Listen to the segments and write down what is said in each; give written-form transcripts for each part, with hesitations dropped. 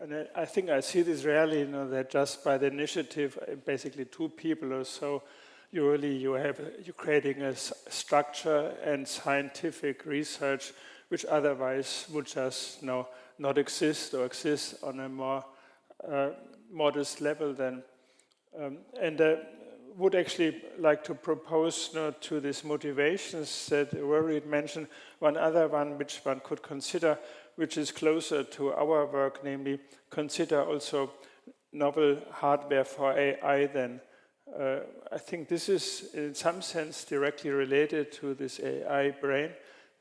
And I think I see this rarely, that just by the initiative, basically 2 people or so, you're creating a structure and scientific research which otherwise would just not exist or exist on a more modest level then. Would actually like to propose to these motivations that Rory mentioned, one other one which one could consider, which is closer to our work, namely consider also novel hardware for AI then. I think this is in some sense directly related to this AI brain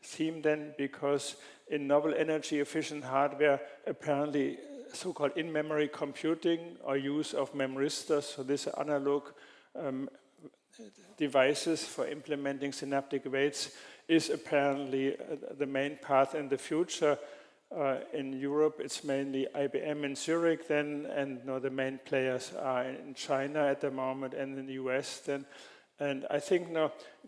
theme then, because in novel energy efficient hardware, apparently so-called in-memory computing or use of memristor, so these are analog devices for implementing synaptic weights, is apparently the main path in the future. In Europe, it's mainly IBM in Zurich then, and the main players are in China at the moment and in the US then. And I think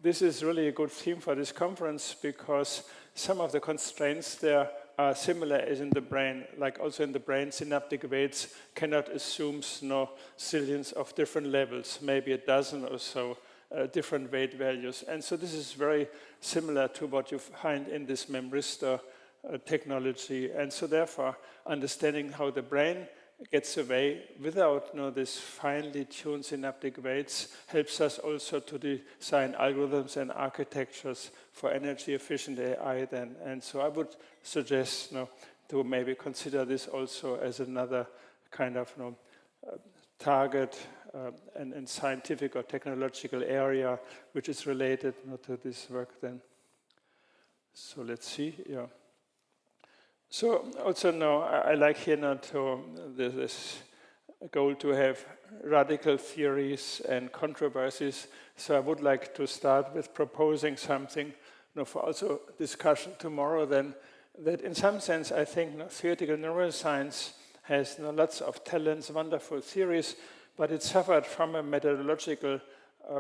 this is really a good theme for this conference, because some of the constraints there are similar as in the brain. Like also in the brain, synaptic weights cannot assume zillions of different levels, maybe a dozen or so different weight values. And so this is very similar to what you find in this memristor technology. And so therefore, understanding how the brain gets away without this finely tuned synaptic weights helps us also to design algorithms and architectures for energy efficient AI then. And so I would suggest to maybe consider this also as another kind of target and scientific or technological area which is related to this work then. So let's see, yeah. So also I like here this goal to have radical theories and controversies. So I would like to start with proposing something for also discussion tomorrow then, that in some sense I think theoretical neuroscience has lots of talents, wonderful theories, but it suffered from a methodological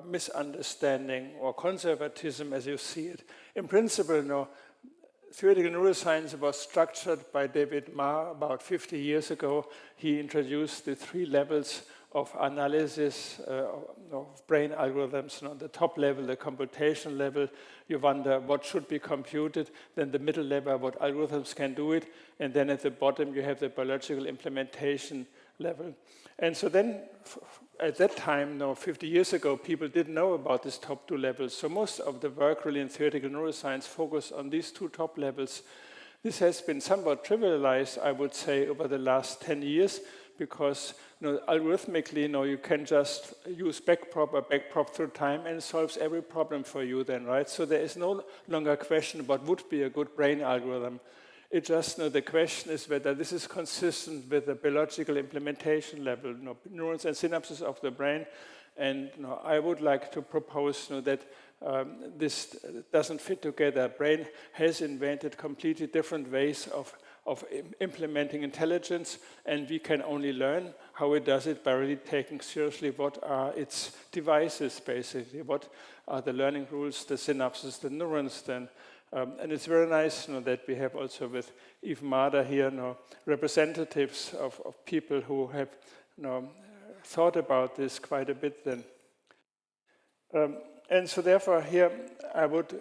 misunderstanding or conservatism as you see it. In principle, theoretical neuroscience was structured by David Marr about 50 years ago. He introduced the 3 levels of analysis of brain algorithms. On the top level, the computation level, you wonder what should be computed. Then the middle level, what algorithms can do it. And then at the bottom, you have the biological implementation level. And so then, at that time, 50 years ago, people didn't know about these top 2 levels. So most of the work really in theoretical neuroscience focused on these 2 top levels. This has been somewhat trivialized, I would say, over the last 10 years, because algorithmically, you can just use backprop or backprop through time and it solves every problem for you then, right? So there is no longer a question what would be a good brain algorithm. It just, the question is whether this is consistent with the biological implementation level, neurons and synapses of the brain. And I would like to propose that this doesn't fit together. Brain has invented completely different ways of implementing intelligence, and we can only learn how it does it by really taking seriously what are its devices, basically. What are the learning rules, the synapses, the neurons then. And it's very nice that we have also with Yves Marder here representatives of people who have thought about this quite a bit then. And so therefore here I would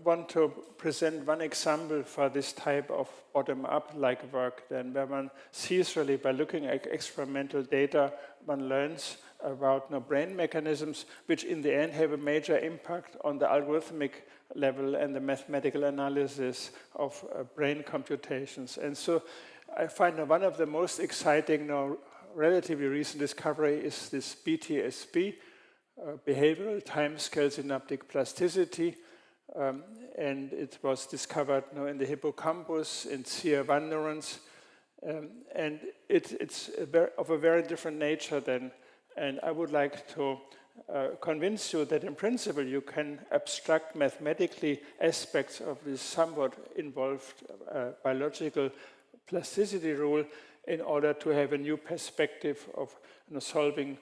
want to present one example for this type of bottom-up like work then, where one sees really by looking at experimental data, one learns about brain mechanisms which in the end have a major impact on the algorithmic level and the mathematical analysis of brain computations. And so I find one of the most exciting relatively recent discovery is this BTSP, Behavioral Time Scale Synaptic Plasticity. And it was discovered in the hippocampus in CR1 neurons. And it's of a very different nature then. And I would like to convince you that in principle you can abstract mathematically aspects of this somewhat involved biological plasticity rule in order to have a new perspective of solving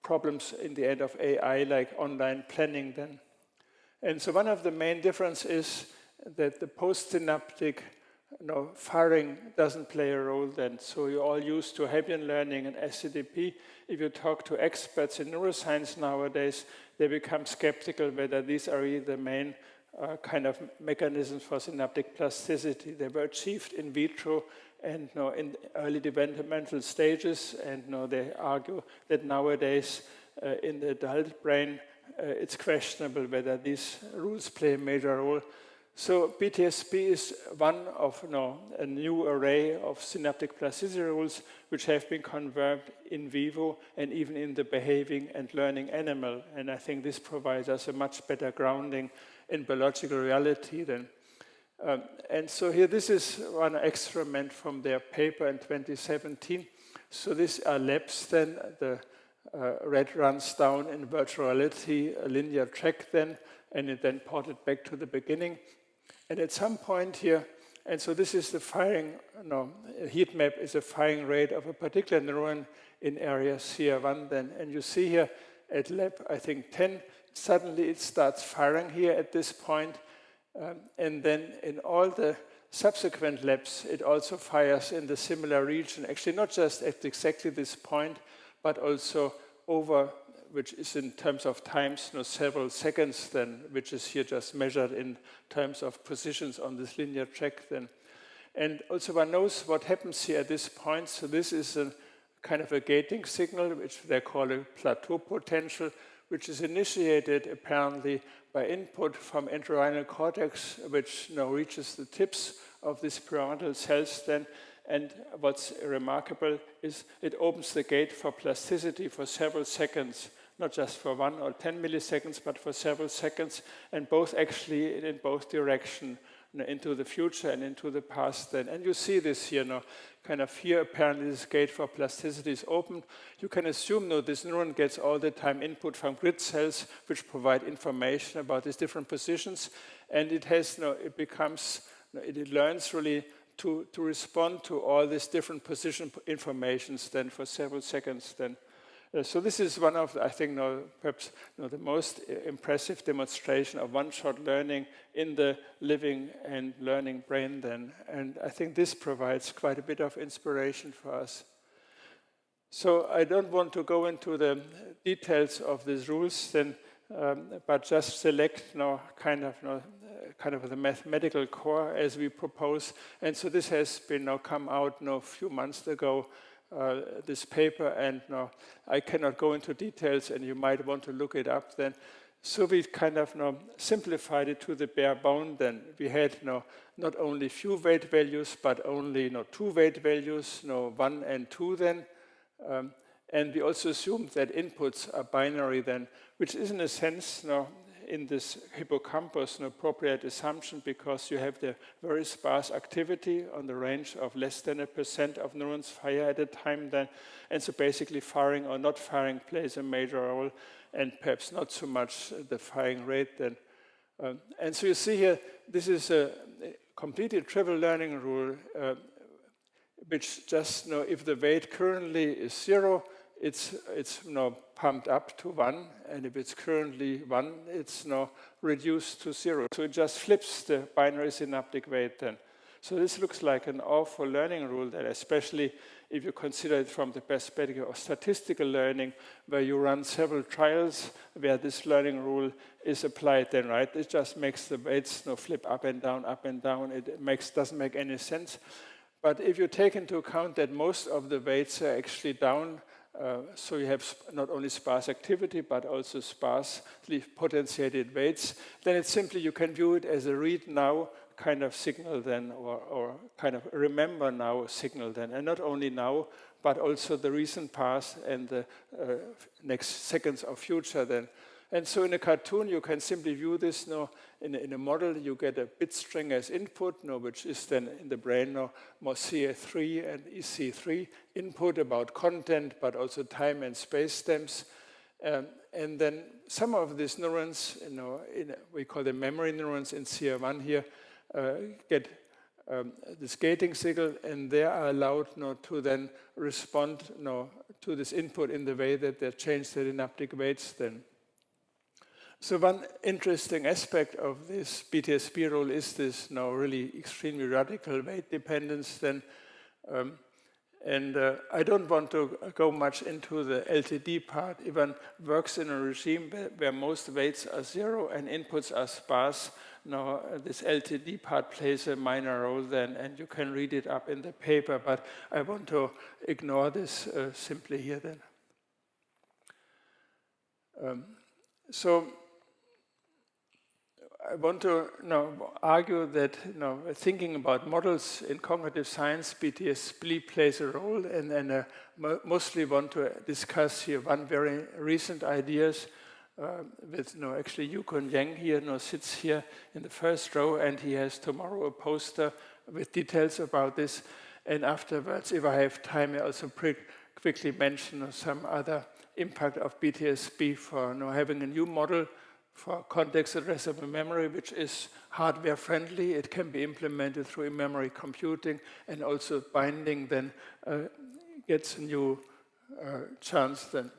problems in the end of AI, like online planning then. And so one of the main differences is that the postsynaptic firing doesn't play a role then. So you're all used to Hebbian learning and SCDP. If you talk to experts in neuroscience nowadays, they become skeptical whether these are really the main kind of mechanisms for synaptic plasticity. They were achieved in vitro and in early developmental stages, and they argue that nowadays in the adult brain, it's questionable whether these rules play a major role. So BTSP is one of a new array of synaptic plasticity rules which have been confirmed in vivo and even in the behaving and learning animal. And I think this provides us a much better grounding in biological reality than. And so here, this is one experiment from their paper in 2017. So these are labs then. The red runs down in virtual reality, a linear track then, and it then ported back to the beginning. And at some point here, and so this is the firing, a heat map is a firing rate of a particular neuron in area CR1 then. And you see here at lab, I think 10, suddenly it starts firing here at this point. And then in all the subsequent labs, it also fires in the similar region. Actually, not just at exactly this point, but also over, which is in terms of times, several seconds then, which is here just measured in terms of positions on this linear track then. And also one knows what happens here at this point. So this is a kind of a gating signal, which they call a plateau potential, which is initiated apparently by input from entorhinal cortex, which reaches the tips of these pyramidal cells then. And what's remarkable is it opens the gate for plasticity for several seconds, not just for 1 or 10 milliseconds, but for several seconds, and both actually in both directions, into the future and into the past then. And you see this here, kind of here, apparently this gate for plasticity is open. You can assume, this neuron gets all the time input from grid cells, which provide information about these different positions, and it has, it learns really to respond to all these different position informations then for several seconds then. So this is one of, I think, perhaps the most impressive demonstration of one-shot learning in the living and learning brain then. And I think this provides quite a bit of inspiration for us. So I don't want to go into the details of these rules then, but just select kind of the mathematical core as we propose. And so this has been come out a few months ago, this paper, and I cannot go into details, and you might want to look it up then. So we kind of simplified it to the bare bone then. We had not only few weight values, but only 2 weight values, 1 and 2 then. And we also assumed that inputs are binary then, which is in a sense in this hippocampus an appropriate assumption, because you have the very sparse activity on the range of less than 1% of neurons fire at a time then. And so basically firing or not firing plays a major role, and perhaps not so much the firing rate then. And so you see here, this is a completely trivial learning rule, which just, if the weight currently is 0, it's pumped up to 1, and if it's currently 1, it's reduced to 0. So it just flips the binary synaptic weight then. So this looks like an awful learning rule, that especially if you consider it from the perspective of statistical learning, where you run several trials where this learning rule is applied then, right? It just makes the weights flip up and down, up and down. It doesn't make any sense. But if you take into account that most of the weights are actually down, so you have not only sparse activity, but also sparsely potentiated weights, then it's simply, you can view it as a read now kind of signal then, or kind of remember now signal then. And not only now, but also the recent past and the next seconds of future then. And so in a cartoon, you can simply view this in a model. You get a bit string as input, which is then in the brain more CA3 and EC3 input about content, but also time and space stems. And then some of these neurons, we call them memory neurons in CR1 here, get this gating signal, and they are allowed to then respond to this input in the way that they change the synaptic weights then. So one interesting aspect of this BTSP rule is this now really extremely radical weight dependence. Then, I don't want to go much into the LTD part. If one works in a regime where most weights are zero and inputs are sparse, now this LTD part plays a minor role then, and you can read it up in the paper, but I want to ignore this simply here then. So I want to argue that thinking about models in cognitive science, BTSP plays a role, and mostly want to discuss here one very recent ideas with actually Yukon Yang here sits here in the first row, and he has tomorrow a poster with details about this. And afterwards, if I have time, I also quickly mention some other impact of BTSP for having a new model for context addressable memory, which is hardware friendly. It can be implemented through in-memory computing, and also binding then gets a new chance then.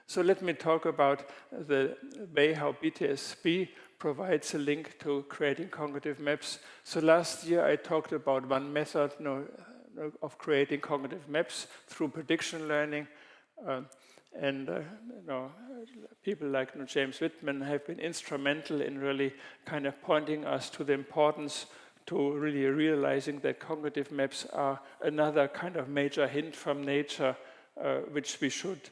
So let me talk about the way how BTSP provides a link to creating cognitive maps. So last year I talked about one method of creating cognitive maps through prediction learning. People like James Whitman have been instrumental in really kind of pointing us to the importance to really realizing that cognitive maps are another kind of major hint from nature, which we should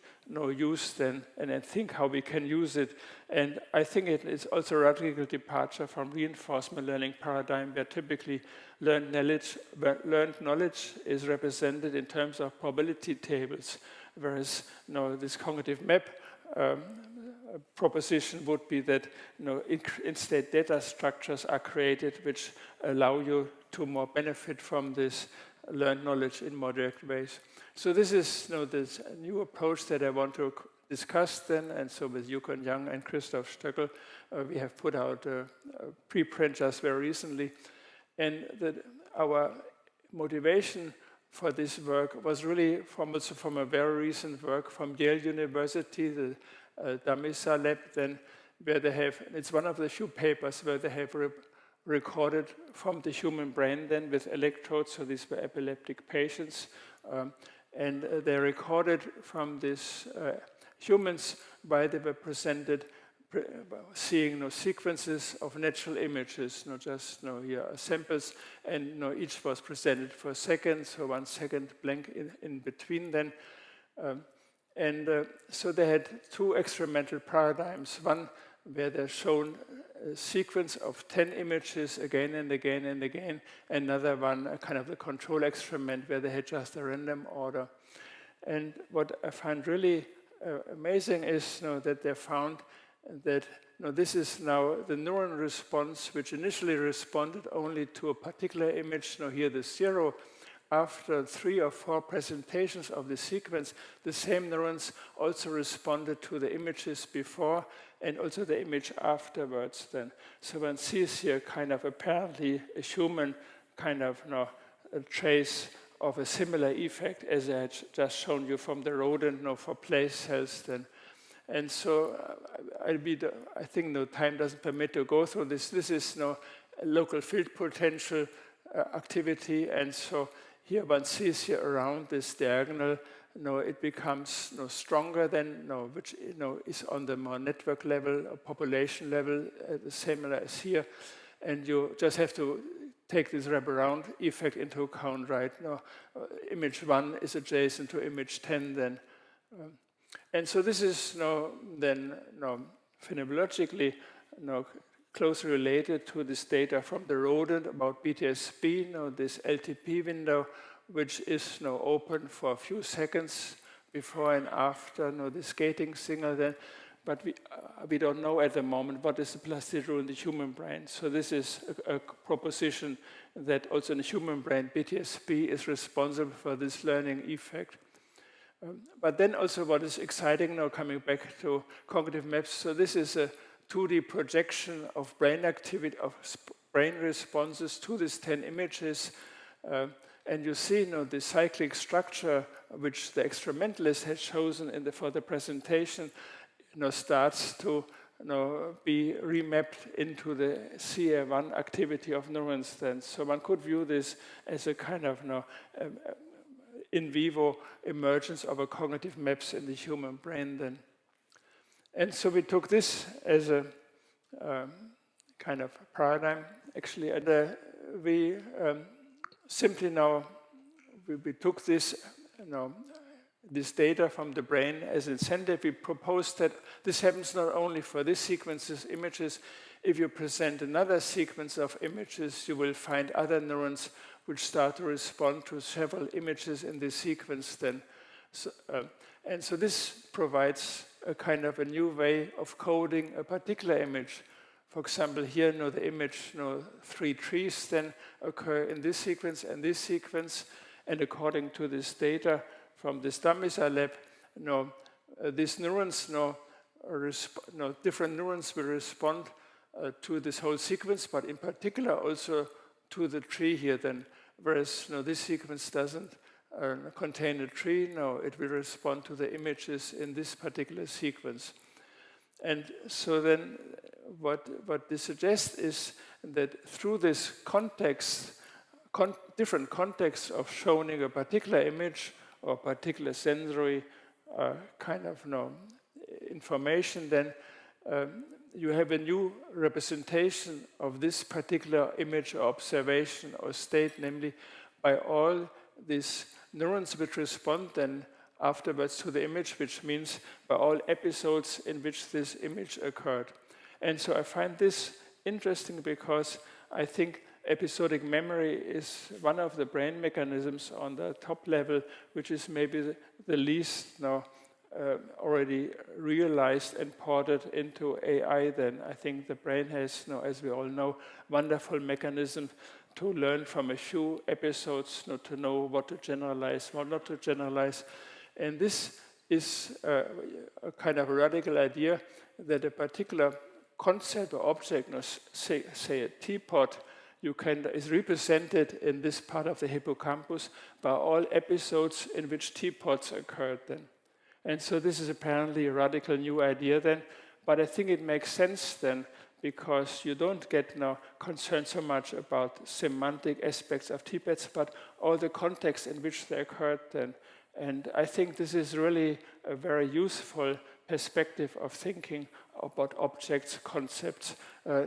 use then, and then think how we can use it. And I think it is also a radical departure from reinforcement learning paradigm, where typically learned knowledge is represented in terms of probability tables. Whereas this cognitive map proposition would be that instead data structures are created which allow you to more benefit from this learned knowledge in more direct ways. So this is this new approach that I want to discuss then, and so with Yukon Yang and Christoph Stoeckl, we have put out a preprint just very recently, and our motivation for this work was really also from a very recent work from Yale University, the Damisa lab, then, where they have, it's one of the few papers where they have recorded from the human brain then with electrodes, so these were epileptic patients, and they recorded from these humans while they were presented seeing sequences of natural images, not just here are samples, and each was presented for a second, so 1 second blank in between then. So they had two experimental paradigms, one where they're shown a sequence of 10 images again and again and again, another one, a kind of a control experiment where they had just a random order. And what I find really amazing is that they found that this is now the neuron response, which initially responded only to a particular image, here the 0. After 3 or 4 presentations of the sequence, the same neurons also responded to the images before and also the image afterwards then. So one sees here kind of apparently a human kind of a trace of a similar effect as I had just shown you from the rodent for place cells then. And so I think time doesn't permit to go through this. This is local field potential activity, and so here one sees here around this diagonal, it becomes stronger than which is on the more network level or population level, similar as here, and you just have to take this wraparound effect into account, right? Image 1 is adjacent to image 10 then. And so this is then phenomenologically closely related to this data from the rodent about BTSP, this LTP window, which is open for a few seconds before and after this gating signal then. But we don't know at the moment what is the plasticity rule in the human brain. So this is a proposition that also in the human brain, BTSP is responsible for this learning effect. But then also what is exciting coming back to cognitive maps, so this is a 2D projection of brain activity, of brain responses to these 10 images. And you see the cyclic structure which the experimentalist has chosen for the presentation starts to be remapped into the CA1 activity of neurons then. So one could view this as a kind of in vivo emergence of a cognitive maps in the human brain then. And so we took this as a kind of paradigm actually, and we simply we took this this data from the brain as incentive. We proposed that this happens not only for this sequence's images. If you present another sequence of images, you will find other neurons which start to respond to several images in this sequence then. So, and so this provides a kind of a new way of coding a particular image. For example, here, the image, 3 trees then occur in this sequence and this sequence, and according to this data from this Damisa lab, these neurons, different neurons will respond to this whole sequence, but in particular also to the tree here then, whereas this sequence doesn't contain a tree. No, it will respond to the images in this particular sequence. And so then what this suggests is that through this context, different contexts of showing a particular image or particular sensory kind of information, then you have a new representation of this particular image or observation or state, namely by all these neurons which respond then afterwards to the image, which means by all episodes in which this image occurred. And so I find this interesting because I think episodic memory is one of the brain mechanisms on the top level, which is maybe the least already realized and ported into AI then. I think the brain has, as we all know, wonderful mechanism to learn from a few episodes, to know what to generalize, what not to generalize. And this is a kind of radical idea that a particular concept or object, say a teapot, is represented in this part of the hippocampus by all episodes in which teapots occurred then. And so this is apparently a radical new idea then, but I think it makes sense then because you don't get now concerned so much about semantic aspects of teapots, but all the context in which they occurred then. And I think this is really a very useful perspective of thinking about objects, concepts,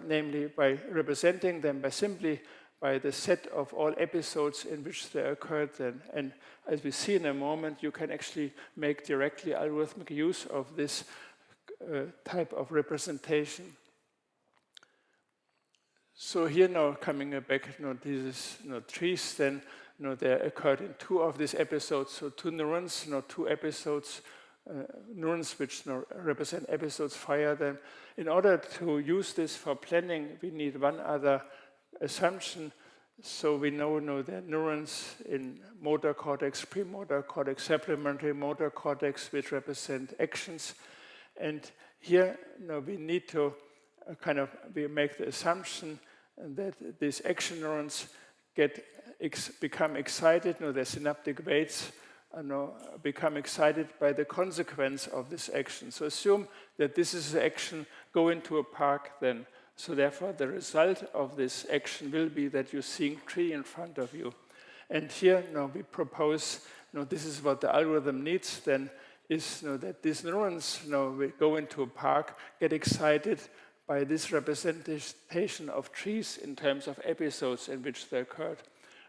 namely by representing them by the set of all episodes in which they occurred then. And as we see in a moment, you can actually make directly algorithmic use of this type of representation. So here now coming back, these trees then, they occurred in 2 of these episodes. So 2 neurons, 2 episodes, neurons which represent episodes fire them. In order to use this for planning, we need one other assumption. So we know that neurons in motor cortex, premotor cortex, supplementary motor cortex, which represent actions. And here we need to we make the assumption that these action neurons become excited, their synaptic weights become excited by the consequence of this action. So assume that this is the action, go into a park then. So therefore the result of this action will be that you're seeing tree in front of you. And here we propose, this is what the algorithm needs then, is that these neurons will go into a park, get excited by this representation of trees in terms of episodes in which they occurred.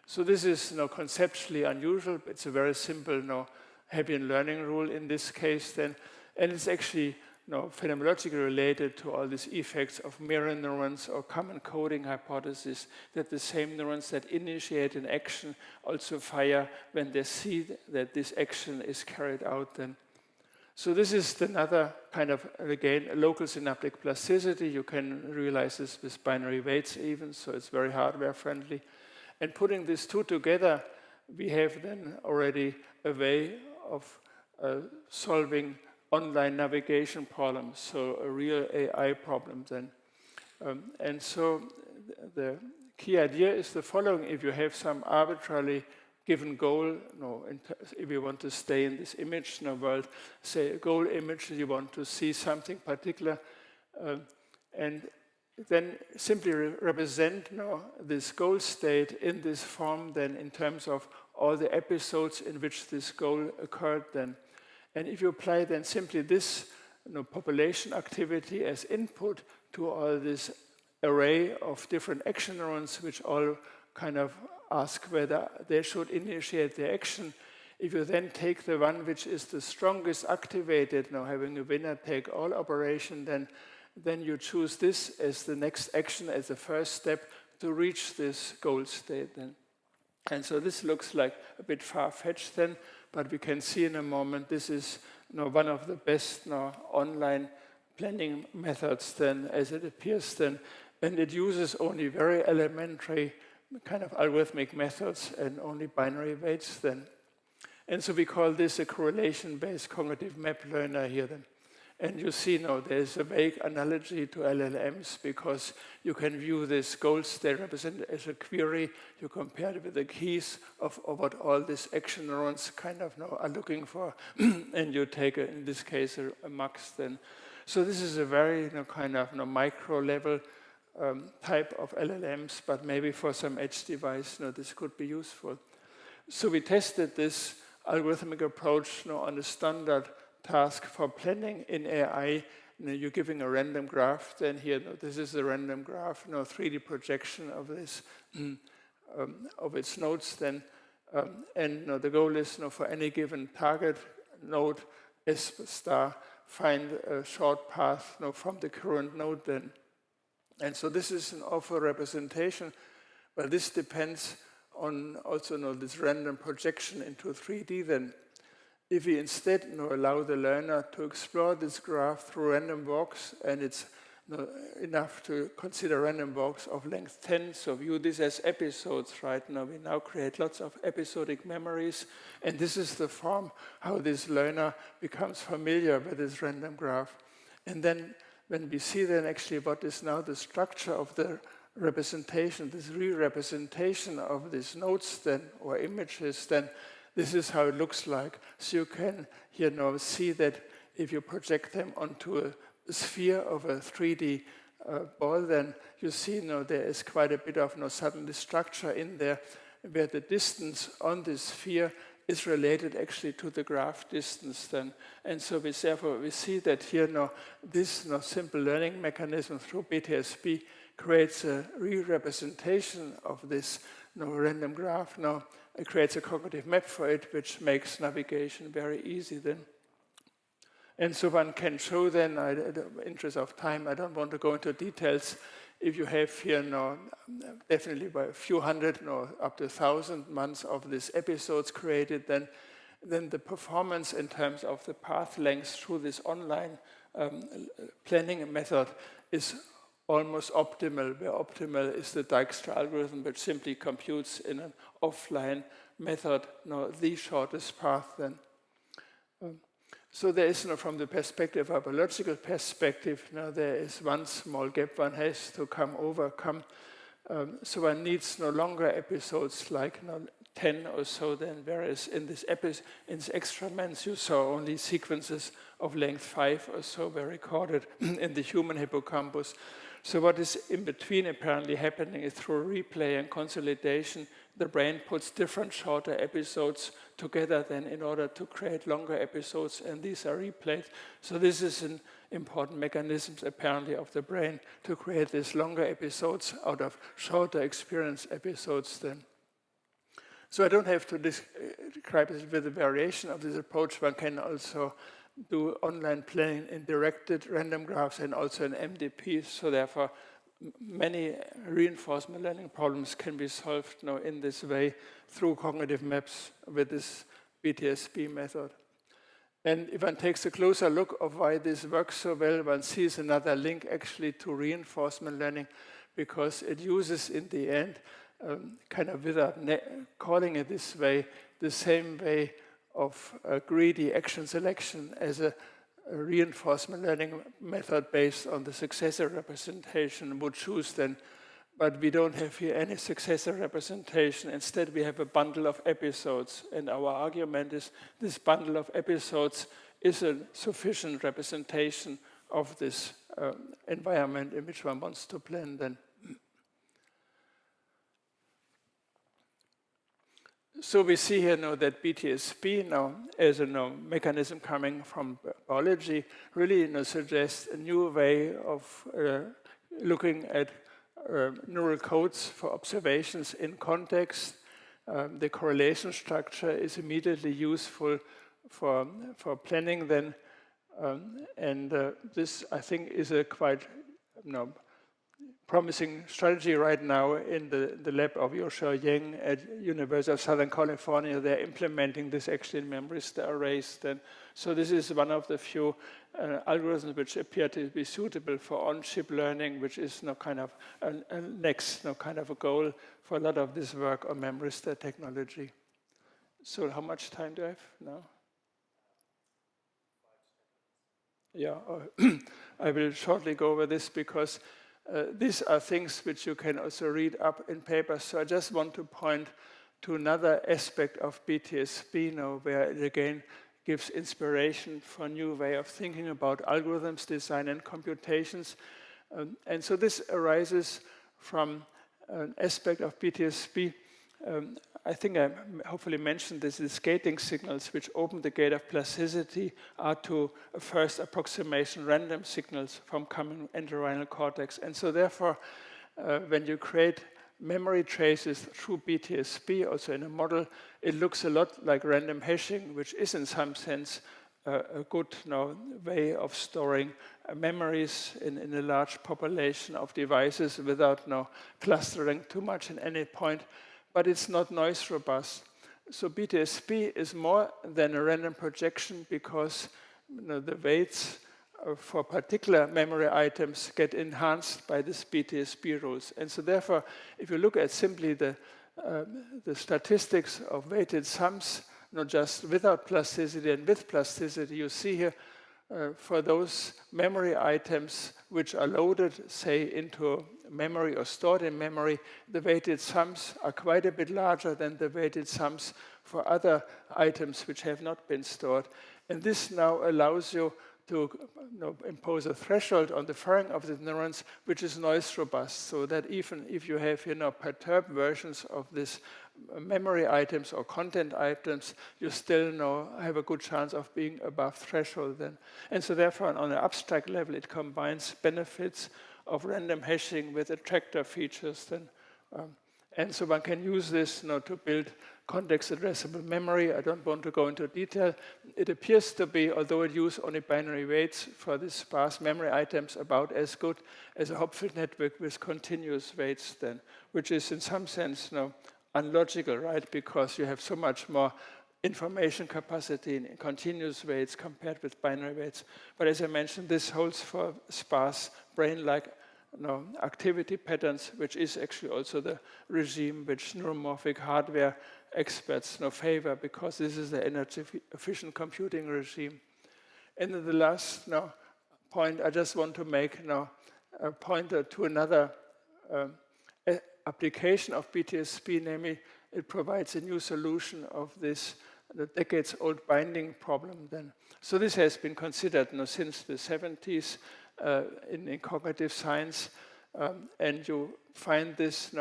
So this is conceptually unusual. It's a very simple Hebbian learning rule in this case then, and it's actually phenomenologically related to all these effects of mirror neurons or common coding hypothesis, that the same neurons that initiate an action also fire when they see that this action is carried out then. So this is another kind of, again, local synaptic plasticity. You can realize this with binary weights even, so it's very hardware friendly. And putting these 2 together, we have then already a way of solving online navigation problems, so a real AI problem then. And so the key idea is the following. If you have some arbitrarily given goal, if you want to stay in this image world, say a goal image, you want to see something particular, And then simply represent this goal state in this form then in terms of all the episodes in which this goal occurred then. And if you apply then simply this population activity as input to all this array of different action neurons, which all kind of ask whether they should initiate the action. If you then take the one which is the strongest activated, having a winner-take-all operation, then you choose this as the next action, as the first step to reach this goal state then. And so this looks like a bit far-fetched then, but we can see in a moment this is one of the best online planning methods then, as it appears then, and it uses only very elementary kind of algorithmic methods and only binary weights then. And so we call this a correlation-based cognitive map learner here then. And you see now there's a vague analogy to LLMs because you can view this goal state represented as a query. You compare it with the keys of what all these action neurons kind of are looking for. And you take, in this case, a max then. So this is a very kind of micro level type of LLMs, but maybe for some edge device, this could be useful. So we tested this algorithmic approach on a standard task for planning in AI. You're giving a random graph, then here, this is a random graph, 3D projection of this, of its nodes then. And the goal is for any given target node, S star, find a short path from the current node then. And so this is an awful representation, but this depends on also this random projection into 3D then. If we instead allow the learner to explore this graph through random walks, and it's enough to consider random walks of length 10, so view this as episodes, right? We now create lots of episodic memories, and this is the form how this learner becomes familiar with this random graph. And then when we see then actually what is now the structure of the representation, this re-representation of these nodes then, or images then, this is how it looks like. So you can here now see that if you project them onto a sphere of a 3D ball, then you see there is quite a bit of suddenly structure in there where the distance on this sphere is related actually to the graph distance then. And so therefore we see that here this simple learning mechanism through BTSP creates a re-representation of this random graph. It creates a cognitive map for it, which makes navigation very easy then. And so one can show then, in the interest of time, I don't want to go into details. If you have here definitely by a few hundred up to 1,000 months of these episodes created, then the performance in terms of the path length through this online planning method is almost optimal, where optimal is the Dijkstra algorithm, which simply computes in an offline method the shortest path then. So there is, from the perspective of a logical perspective, there is one small gap one has to overcome. So one needs no longer episodes like 10 or so then, whereas in this experiments you saw only sequences of length 5 or so were recorded in the human hippocampus. So what is in between apparently happening is through replay and consolidation, the brain puts different shorter episodes together then in order to create longer episodes, and these are replayed. So this is an important mechanism apparently of the brain to create these longer episodes out of shorter experience episodes then. So I don't have to describe it with a variation of this approach. One can also do online planning in directed random graphs and also in MDP. So therefore, many reinforcement learning problems can be solved in this way through cognitive maps with this BTSP method. And if one takes a closer look of why this works so well, one sees another link actually to reinforcement learning, because it uses in the end, kind of without calling it this way, the same way of greedy action selection as a reinforcement learning method based on the successor representation would choose then. But we don't have here any successor representation. Instead, we have a bundle of episodes. And our argument is this bundle of episodes is a sufficient representation of this environment in which one wants to plan then. So we see here now that BTSP now as a mechanism coming from biology really suggests a new way of looking at neural codes for observations in context. The correlation structure is immediately useful for planning then. This, I think, is a quite promising strategy right now in the lab of Yoshua Yang at University of Southern California. They're implementing this actually in memory star arrays. So this is one of the few algorithms which appear to be suitable for on-chip learning, which is kind of a next kind of a goal for a lot of this work on memory star technology. So how much time do I have now? Yeah, I will shortly go over this because these are things which you can also read up in papers. So I just want to point to another aspect of BTSP now, where it again gives inspiration for a new way of thinking about algorithms, design, and computations. And so this arises from an aspect of BTSP. I think I hopefully mentioned this, the gating signals which open the gate of plasticity are to a first approximation random signals from common entorhinal cortex. And so therefore, when you create memory traces through BTSP, also in a model, it looks a lot like random hashing, which is in some sense a good way of storing memories in a large population of devices without clustering too much in any point. But it's not noise robust. So BTSP is more than a random projection because the weights for particular memory items get enhanced by this BTSP rules. And so therefore, if you look at simply the statistics of weighted sums, not just without plasticity and with plasticity, you see here for those memory items which are loaded, say, into memory or stored in memory, the weighted sums are quite a bit larger than the weighted sums for other items which have not been stored. And this now allows you to impose a threshold on the firing of the neurons, which is noise robust, so that even if you have perturbed versions of these memory items or content items, you still have a good chance of being above threshold then. And so therefore, on an abstract level, it combines benefits of random hashing with attractor features then. And so one can use this to build context addressable memory. I don't want to go into detail. It appears to be, although it uses only binary weights for these sparse memory items, about as good as a Hopfield network with continuous weights then, which is in some sense unlogical, right? Because you have so much more information capacity in continuous weights compared with binary weights. But as I mentioned, this holds for sparse brain-like activity patterns, which is actually also the regime which neuromorphic hardware experts favor, because this is the energy-efficient computing regime. And then the last point I just want to make a pointer to another application of BTSP, namely it provides a new solution of this decades-old binding problem then. So this has been considered since the 70s in cognitive science, and you find this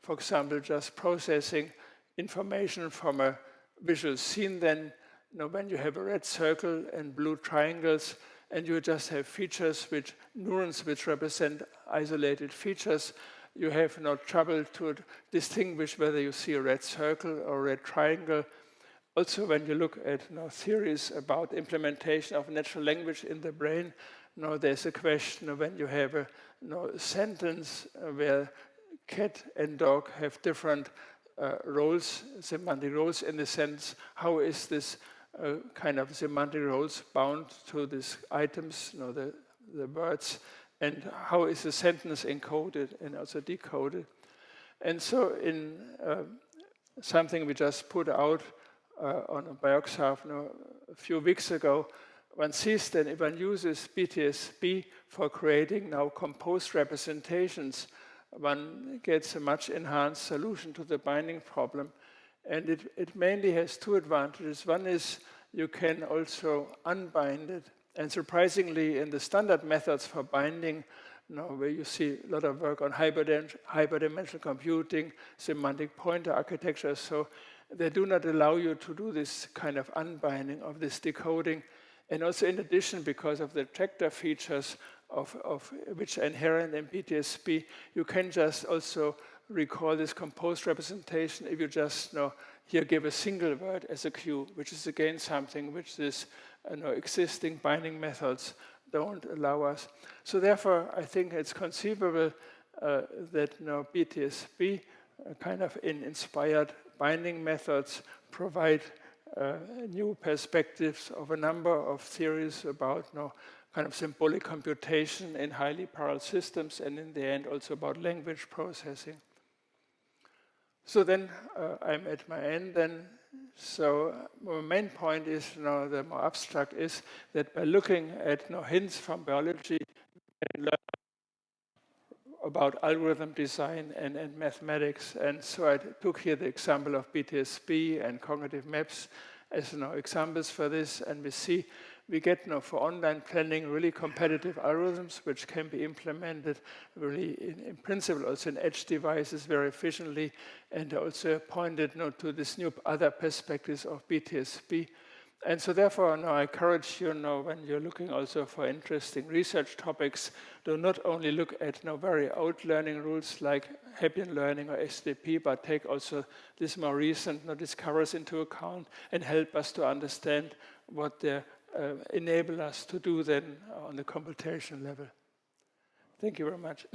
for example, just processing information from a visual scene then, when you have a red circle and blue triangles, and you just have features neurons which represent isolated features, you have no trouble to distinguish whether you see a red circle or a red triangle. Also, when you look at theories about implementation of natural language in the brain, there's a question when you have a sentence where cat and dog have different roles, semantic roles, in the sense, how is this kind of semantic roles bound to these items, the words, and how is the sentence encoded and also decoded. And so in something we just put out on a bioRxiv a few weeks ago, one sees that if one uses BTSP for creating composed representations, one gets a much enhanced solution to the binding problem. And it mainly has two advantages. One is you can also unbind it And surprisingly, in the standard methods for binding, where you see a lot of work on hyperdimensional computing, semantic pointer architecture, so they do not allow you to do this kind of unbinding of this decoding. And also in addition, because of the attractor features of which are inherent in BTSP, you can just also recall this composed representation if you just here give a single word as a cue, which is again something which this existing binding methods don't allow us. So therefore, I think it's conceivable that BTSP kind of inspired binding methods provide new perspectives of a number of theories about kind of symbolic computation in highly parallel systems, and in the end also about language processing. So then I'm at my end then. So my main point is the more abstract is that by looking at hints from biology, we can learn about algorithm design and mathematics. And so I took here the example of BTSP and cognitive maps as examples for this, and we see we get for online planning really competitive algorithms which can be implemented really in principle also in edge devices very efficiently, and also pointed to this new other perspectives of BTSP. And so therefore, I encourage you when you're looking also for interesting research topics, to not only look at very old learning rules like Hebbian learning or SDP, but take also this more recent discoveries into account and help us to understand what they enable us to do then on the computation level. Thank you very much.